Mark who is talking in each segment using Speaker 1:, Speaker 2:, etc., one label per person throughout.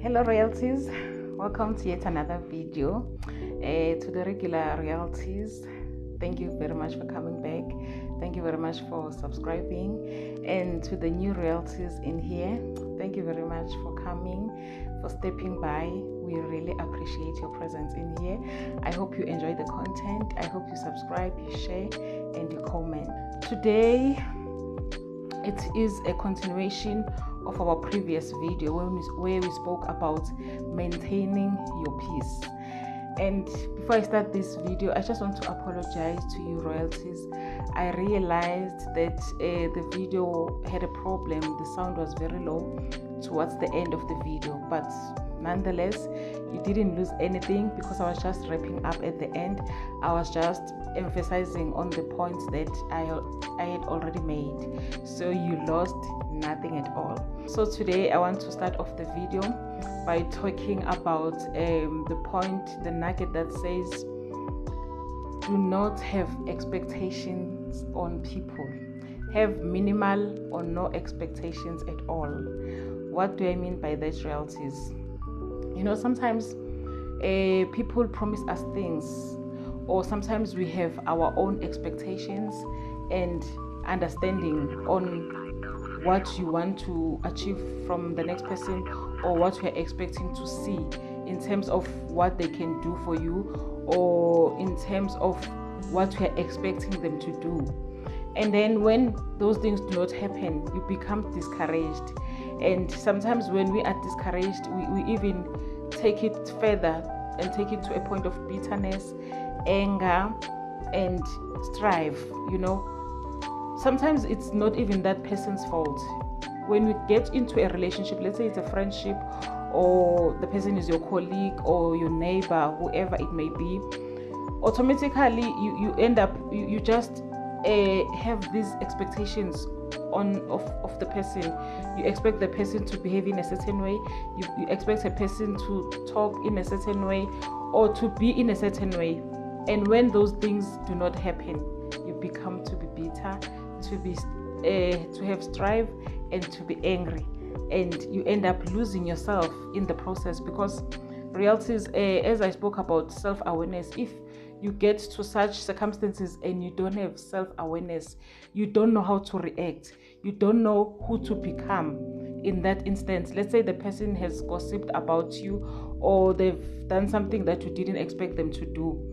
Speaker 1: Hello royalties, welcome to yet another video. To the regular royalties, thank you very much for coming back. Thank you very much for subscribing. And to the new royalties in here, thank you very much for coming, for stepping by. We really appreciate your presence in here. I hope you enjoy the content. I hope you subscribe, you share, and you comment. Today it is a continuation of our previous video where we spoke about maintaining your peace. And before I start this video, I just want to apologize to you royalties. I realized that the video had a problem. The sound was very low towards the end of the video, but nonetheless you didn't lose anything because I was just wrapping up at the end. I was just emphasizing on the points that I had already made, so you lost nothing at all. So today I want to start off the video by talking about the nugget that says do not have expectations on people. Have minimal or no expectations at all. What do I mean by that, royalties? You know, sometimes people promise us things, or sometimes we have our own expectations and understanding on what you want to achieve from the next person, or what you're expecting to see in terms of what they can do for you, or in terms of what you're expecting them to do. And then when those things do not happen, you become discouraged. And sometimes when we are discouraged, we even take it further and take it to a point of bitterness, anger, and strife. You know, sometimes it's not even that person's fault. When we get into a relationship, let's say it's a friendship, or the person is your colleague or your neighbor, whoever it may be, automatically you end up, you just have these expectations of the person. You expect the person to behave in a certain way, you expect a person to talk in a certain way or to be in a certain way. And when those things do not happen, you become to be bitter, to have strife, and to be angry, and you end up losing yourself in the process. Because realities, as I spoke about self-awareness, if you get to such circumstances and you don't have self-awareness, you don't know how to react, you don't know who to become in that instance. Let's say the person has gossiped about you, or they've done something that you didn't expect them to do.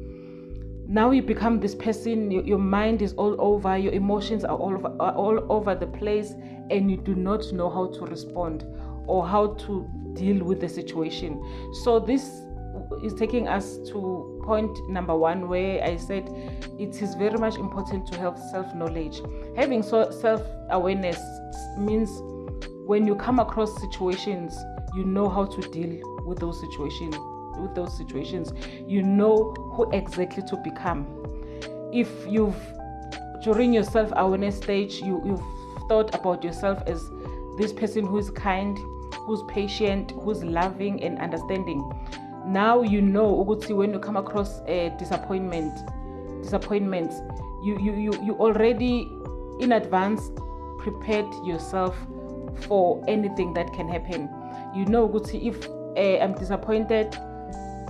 Speaker 1: Now you become this person, your mind is all over, your emotions are all over the place, and you do not know how to respond or how to deal with the situation. So this is taking us to point number one, where I said it is very much important to have self-knowledge. Having self-awareness means when you come across situations, you know how to deal with those situations. You know who exactly to become. If during your self-awareness stage, you've thought about yourself as this person who is kind, who's patient, who's loving and understanding. Now you know when you come across a disappointments, you already in advance prepared yourself for anything that can happen. You know if I'm disappointed,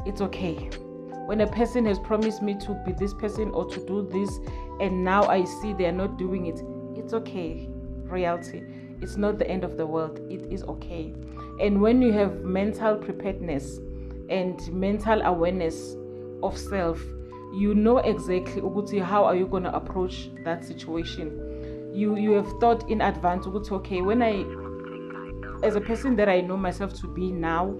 Speaker 1: it's okay. When a person has promised me to be this person or to do this, and now I see they are not doing it, it's okay. Reality, it's not the end of the world. It is okay. And when you have mental preparedness and mental awareness of self, you know exactly how are you going to approach that situation. You have thought in advance, okay, as a person that I know myself to be now,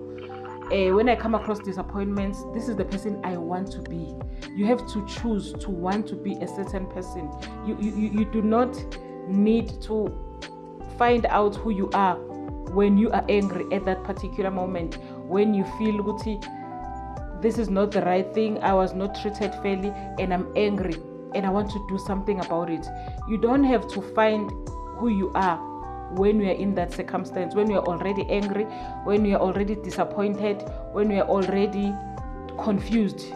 Speaker 1: when I come across disappointments, this is the person I want to be. You have to choose to want to be a certain person. You do not need to find out who you are when you are angry at that particular moment, when you feel this is not the right thing, I was not treated fairly, and I'm angry and I want to do something about it. You don't have to find who you are when we are in that circumstance, when we are already angry, when we are already disappointed, when we are already confused.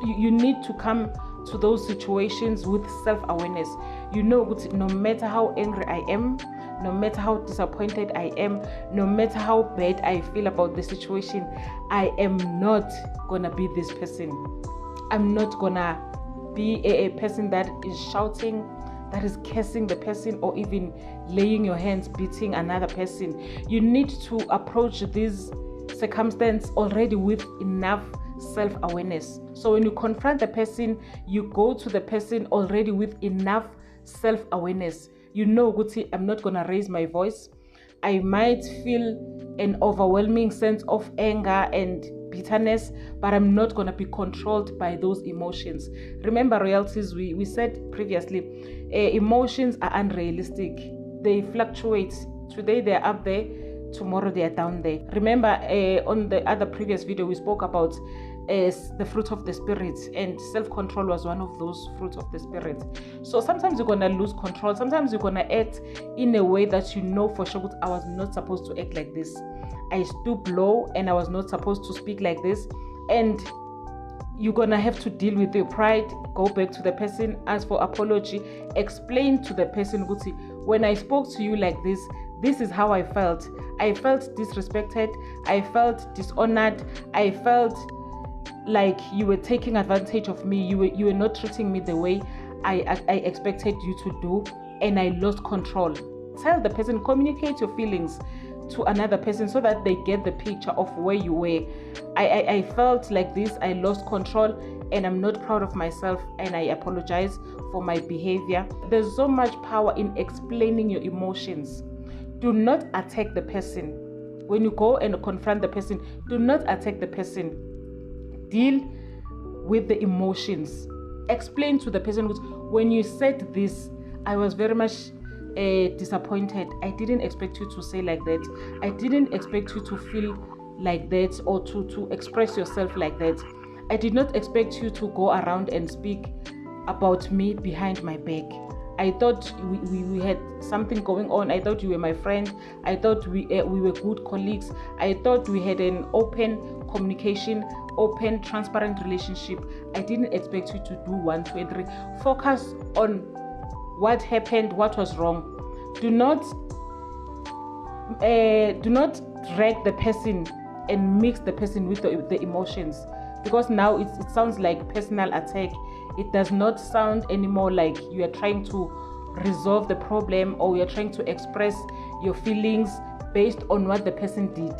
Speaker 1: You need to come to those situations with self-awareness. You know, no matter how angry I am, no matter how disappointed I am, no matter how bad I feel about the situation, I am not gonna be this person. I'm not gonna be a person that is shouting, that is cursing the person, or even laying your hands, beating another person. You need to approach this circumstance already with enough self-awareness. So when you confront the person, you go to the person already with enough self-awareness. You know, Guti, I'm not gonna raise my voice. I might feel an overwhelming sense of anger and bitterness, but I'm not gonna be controlled by those emotions. Remember, royalties, we said previously, emotions are unrealistic. They fluctuate. Today they're up there, tomorrow they are down there. Remember, on the other previous video, we spoke about the fruit of the spirit, and self-control was one of those fruits of the spirit. So sometimes you're gonna lose control. Sometimes you're gonna act in a way that you know for sure I was not supposed to act like this. I stooped low and I was not supposed to speak like this. And you're gonna have to deal with your pride. Go back to the person, ask for apology, explain to the person, Guti, when I spoke to you like this, this is how I felt. I felt disrespected. I felt dishonored. I felt like you were taking advantage of me. You were not treating me the way I expected you to do, and I lost control. Tell the person, communicate your feelings to another person so that they get the picture of where you were. I felt like this, I lost control, and I'm not proud of myself, and I apologize for my behavior. There's so much power in explaining your emotions. Do not attack the person. When you go and confront the person, do not attack the person. Deal with the emotions. Explain to the person, when you said this, I was very much disappointed. I didn't expect you to say like that. I didn't expect you to feel like that, or to express yourself like that. I did not expect you to go around and speak about me behind my back. I thought we had something going on. I thought you were my friend. I thought we were good colleagues. I thought we had an open communication, open, transparent relationship. I didn't expect you to do 1, 2, and 3. Focus on what happened, what was wrong. Do not drag the person and mix the person with the emotions, because now it sounds like personal attack. It does not sound anymore like you are trying to resolve the problem, or you are trying to express your feelings based on what the person did.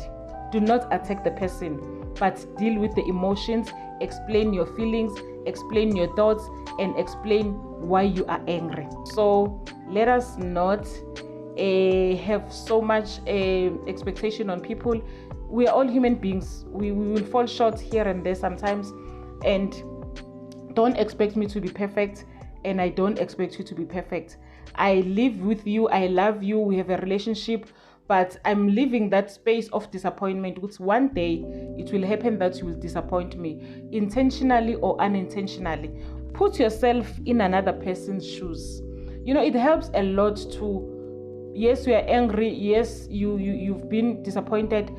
Speaker 1: Do not attack the person, but deal with the emotions. Explain your feelings, explain your thoughts, and explain why you are angry. So let us not have so much expectation on people. We are all human beings. We will fall short here and there sometimes, and don't expect me to be perfect, and I don't expect you to be perfect. I live with you, I love you, we have a relationship, but I'm leaving that space of disappointment, which one day it will happen that you will disappoint me, intentionally or unintentionally. Put yourself in another person's shoes. You know, it helps a lot to, yes, you are angry, yes, you've been disappointed,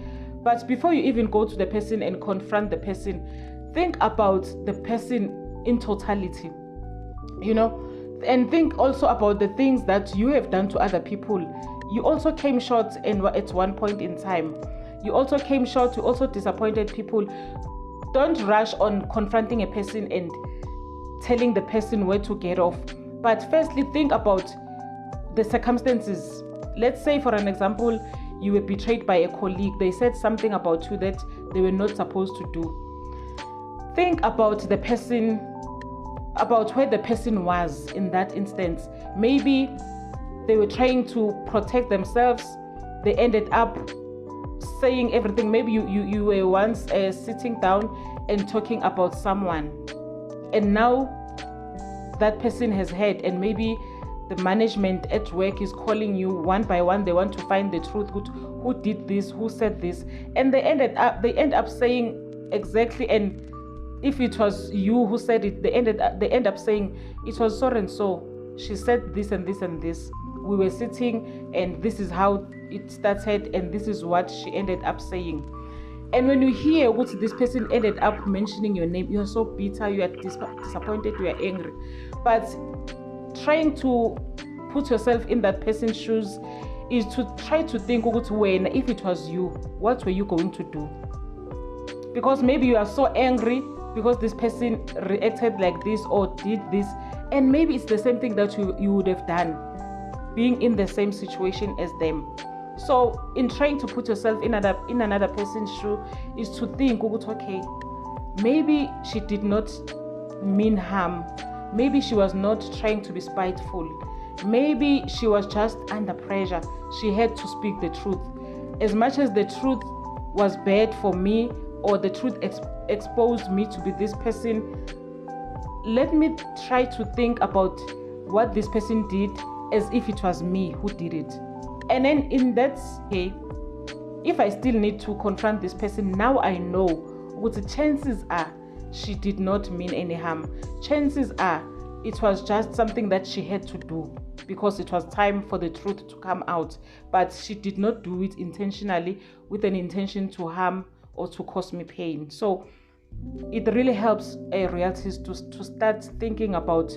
Speaker 1: but before you even go to the person and confront the person, think about the person in totality, you know, and think also about the things that you have done to other people. You also came short at one point in time. You also came short, you also disappointed people. Don't rush on confronting a person and telling the person where to get off. But firstly, think about the circumstances. Let's say, for an example, you were betrayed by a colleague. They said something about you that they were not supposed to do. Think about the person, about where the person was in that instance. Maybe they were trying to protect themselves. They ended up saying everything. Maybe you were once sitting down and talking about someone, and now that person has heard, and maybe the management at work is calling you one by one. They want to find the truth. Who did this? Who said this? And they end up saying exactly, and if it was you who said it, they end up saying it was so and so. She said this and this and this. We were sitting, and this is how it started, and this is what she ended up saying. And when you hear what this person ended up mentioning your name, you are so bitter, you are disappointed, you are angry. But trying to put yourself in that person's shoes is to try to think, when if it was you, what were you going to do? Because maybe you are so angry because this person reacted like this or did this, and maybe it's the same thing that you would have done, being in the same situation as them. So in trying to put yourself in another person's shoe is to think, okay, maybe she did not mean harm. Maybe she was not trying to be spiteful. Maybe she was just under pressure. She had to speak the truth. As much as the truth was bad for me, or the truth exposed me to be this person, let me try to think about what this person did as if it was me who did it. And then in that case, if I still need to confront this person, now I know what the chances are she did not mean any harm. Chances are it was just something that she had to do because it was time for the truth to come out. But she did not do it intentionally with an intention to harm or to cause me pain. So it really helps realities to start thinking about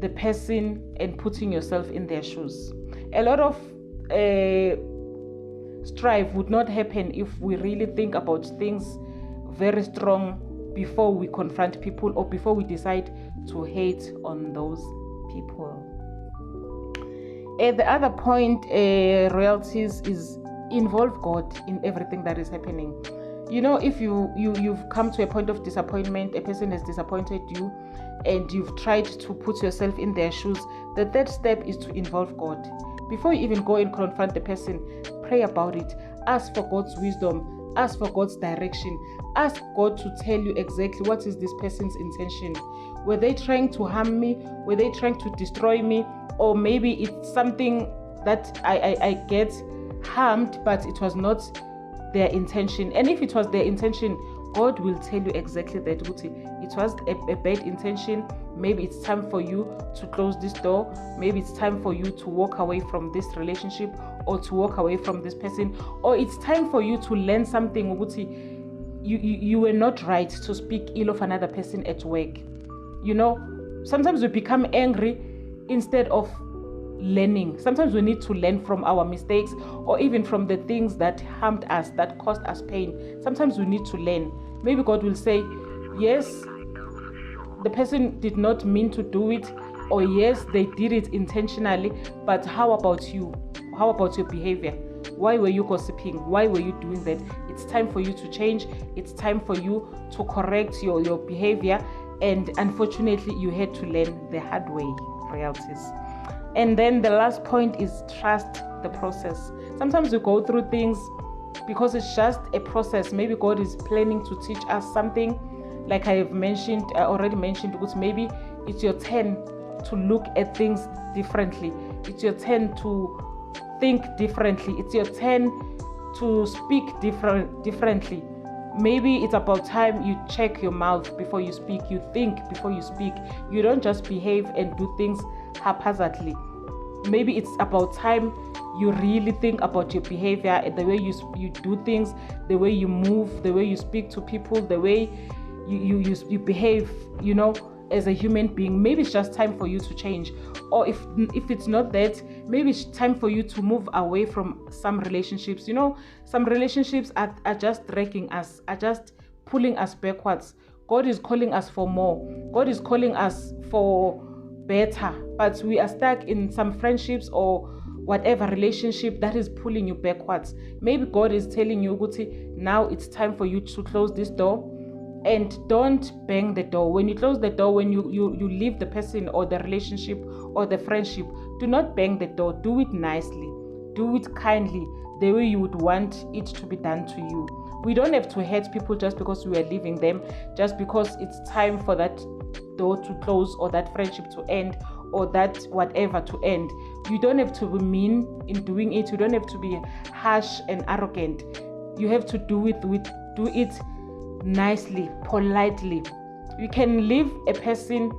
Speaker 1: the person and putting yourself in their shoes. A lot of strife would not happen if we really think about things very strong before we confront people or before we decide to hate on those people. The other point, royalties, is involve God in everything that is happening. If you've come to a point of disappointment, a person has disappointed you, and you've tried to put yourself in their shoes, the third step is to involve God. Before you even go and confront the person, pray about it. Ask for God's wisdom. Ask for God's direction. Ask God to tell you exactly what is this person's intention. Were they trying to harm me? Were they trying to destroy me? Or maybe it's something that I get harmed, but it was not their intention. And if it was their intention, God will tell you exactly that it was a bad intention. Maybe it's time for you to close this door. Maybe it's time for you to walk away from this relationship or to walk away from this person. Or it's time for you to learn something. You were not right to speak ill of another person at work. Sometimes we become angry instead of learning. Sometimes we need to learn from our mistakes or even from the things that harmed us, that caused us pain. Sometimes we need to learn. Maybe God will say, yes, the person did not mean to do it, or yes, they did it intentionally, but how about you? How about your behavior? Why were you gossiping? Why were you doing that? It's time for you to change. It's time for you to correct your behavior. And unfortunately, you had to learn the hard way, royalties. And then the last point is trust the process. Sometimes we go through things because it's just a process. Maybe God is planning to teach us something. Like I already mentioned, because maybe it's your turn to look at things differently. It's your turn to think differently. It's your turn to speak differently. Maybe it's about time you check your mouth before you speak. You think before you speak. You don't just behave and do things haphazardly. Maybe it's about time you really think about your behavior, the way you do things, the way you move, the way you speak to people, the way you behave, as a human being. Maybe it's just time for you to change. Or if it's not that, maybe it's time for you to move away from some relationships. Some relationships are just dragging us, are just pulling us backwards. God is calling us for more. God is calling us for better, but we are stuck in some friendships or whatever relationship that is pulling you backwards. Maybe God is telling you, Guti, now it's time for you to close this door, and don't bang the door. When you close the door, when you leave the person or the relationship or the friendship, do not bang the door. Do it nicely, do it kindly, the way you would want it to be done to you. We don't have to hate people just because we are leaving them, just because it's time for that door to close or that friendship to end or that whatever to end. You don't have to be mean in doing it. You don't have to be harsh and arrogant. You have to do it nicely, politely. You can leave a person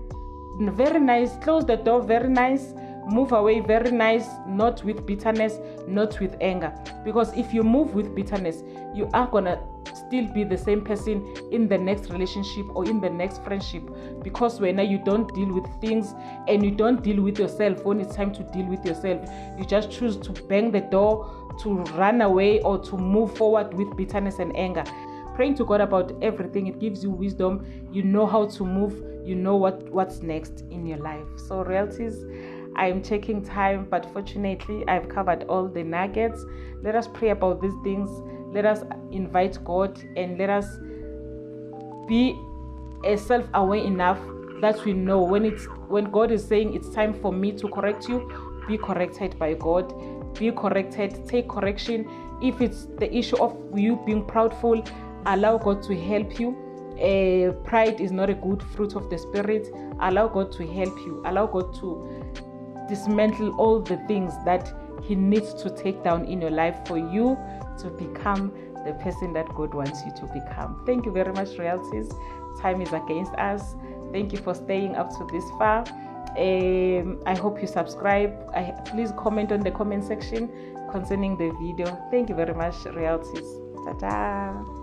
Speaker 1: very nice, close the door very nice, Move away very nice, not with bitterness, not with anger. Because if you move with bitterness, you are gonna still be the same person in the next relationship or in the next friendship. Because when you don't deal with things and you don't deal with yourself when it's time to deal with yourself, you just choose to bang the door, to run away, or to move forward with bitterness and anger. Praying to God about everything, it gives you wisdom. You know how to move, you know what's next in your life. So royalties, I am taking time, but fortunately I've covered all the nuggets. Let us pray about these things. Let us invite God, and let us be self-aware enough that we know when God is saying it's time for me to correct you, be corrected by God. Be corrected, take correction. If it's the issue of you being proudful, allow God to help you. Pride is not a good fruit of the Spirit. Allow God to help you. Allow God to dismantle all the things that He needs to take down in your life for you to become the person that God wants you to become. Thank you very much, royalties. Time is against us. Thank you for staying up to this far. I hope you subscribe. Please comment on the comment section concerning the video. Thank you very much, royalties. Ta-ta.